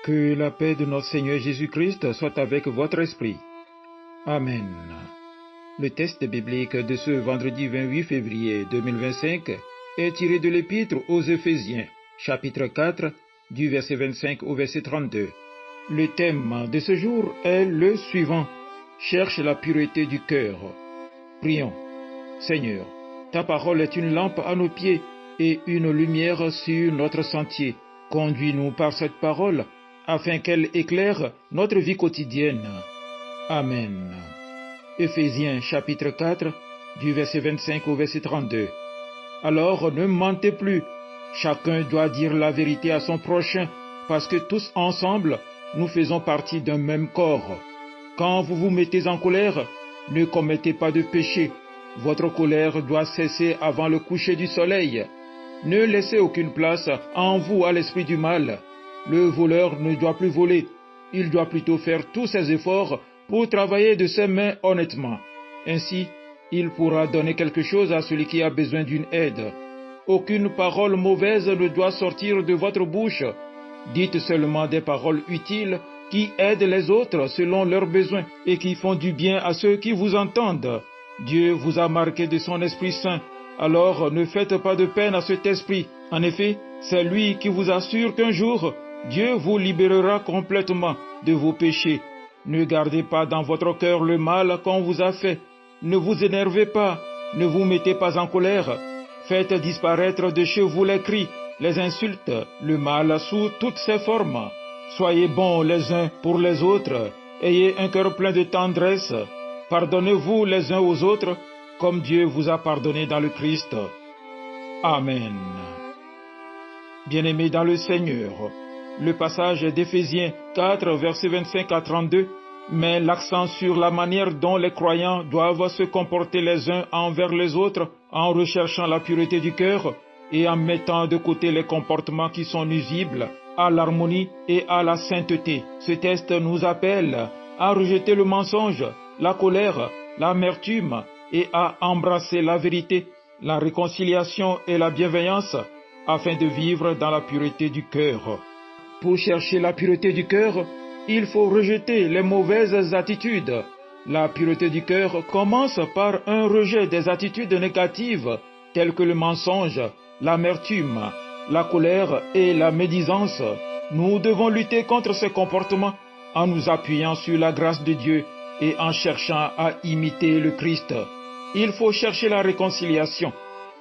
Que la paix de notre Seigneur Jésus-Christ soit avec votre esprit. Amen. Le texte biblique de ce vendredi 28 février 2025 est tiré de l'Épître aux Éphésiens, chapitre 4, du verset 25 au verset 32. Le thème de ce jour est le suivant: cherche la pureté du cœur. Prions. Seigneur, ta parole est une lampe à nos pieds et une lumière sur notre sentier. Conduis-nous par cette parole, afin qu'elle éclaire notre vie quotidienne. Amen. Éphésiens chapitre 4, du verset 25 au verset 32. Alors ne mentez plus, chacun doit dire la vérité à son prochain, parce que tous ensemble, nous faisons partie d'un même corps. Quand vous vous mettez en colère, ne commettez pas de péché. Votre colère doit cesser avant le coucher du soleil. Ne laissez aucune place en vous à l'esprit du mal. Le voleur ne doit plus voler, il doit plutôt faire tous ses efforts pour travailler de ses mains honnêtement. Ainsi, il pourra donner quelque chose à celui qui a besoin d'une aide. Aucune parole mauvaise ne doit sortir de votre bouche. Dites seulement des paroles utiles qui aident les autres selon leurs besoins et qui font du bien à ceux qui vous entendent. Dieu vous a marqué de son Esprit Saint, alors ne faites pas de peine à cet esprit. En effet, c'est lui qui vous assure qu'un jour, Dieu vous libérera complètement de vos péchés. Ne gardez pas dans votre cœur le mal qu'on vous a fait. Ne vous énervez pas, ne vous mettez pas en colère. Faites disparaître de chez vous les cris, les insultes, le mal sous toutes ses formes. Soyez bons les uns pour les autres, ayez un cœur plein de tendresse. Pardonnez-vous les uns aux autres, comme Dieu vous a pardonné dans le Christ. Amen. Bien-aimés dans le Seigneur, le passage d'Éphésiens 4, versets 25 à 32, met l'accent sur la manière dont les croyants doivent se comporter les uns envers les autres en recherchant la pureté du cœur et en mettant de côté les comportements qui sont nuisibles à l'harmonie et à la sainteté. Ce texte nous appelle à rejeter le mensonge, la colère, l'amertume et à embrasser la vérité, la réconciliation et la bienveillance afin de vivre dans la pureté du cœur. Pour chercher la pureté du cœur, il faut rejeter les mauvaises attitudes. La pureté du cœur commence par un rejet des attitudes négatives telles que le mensonge, l'amertume, la colère et la médisance. Nous devons lutter contre ces comportements en nous appuyant sur la grâce de Dieu et en cherchant à imiter le Christ. Il faut chercher la réconciliation.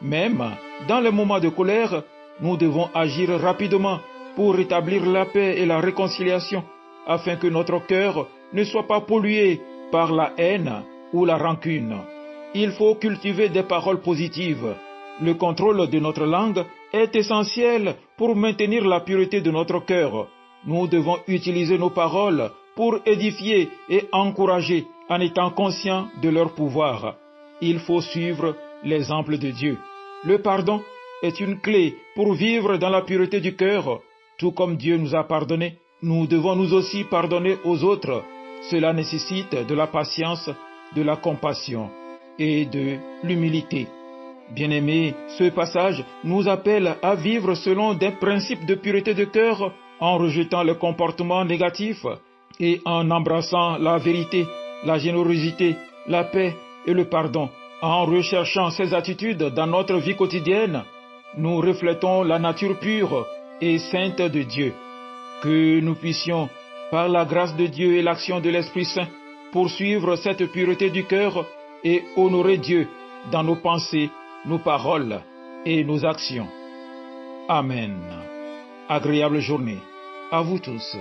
Même dans les moments de colère, nous devons agir rapidement pour rétablir la paix et la réconciliation, afin que notre cœur ne soit pas pollué par la haine ou la rancune. Il faut cultiver des paroles positives. Le contrôle de notre langue est essentiel pour maintenir la pureté de notre cœur. Nous devons utiliser nos paroles pour édifier et encourager en étant conscients de leur pouvoir. Il faut suivre l'exemple de Dieu. Le pardon est une clé pour vivre dans la pureté du cœur. Tout comme Dieu nous a pardonné, nous devons nous aussi pardonner aux autres. Cela nécessite de la patience, de la compassion et de l'humilité. Bien-aimés, ce passage nous appelle à vivre selon des principes de pureté de cœur en rejetant les comportements négatifs et en embrassant la vérité, la générosité, la paix et le pardon. En recherchant ces attitudes dans notre vie quotidienne, nous reflétons la nature pure et sainte de Dieu. Que nous puissions, par la grâce de Dieu et l'action de l'Esprit Saint, poursuivre cette pureté du cœur et honorer Dieu dans nos pensées, nos paroles et nos actions. Amen. Agréable journée à vous tous.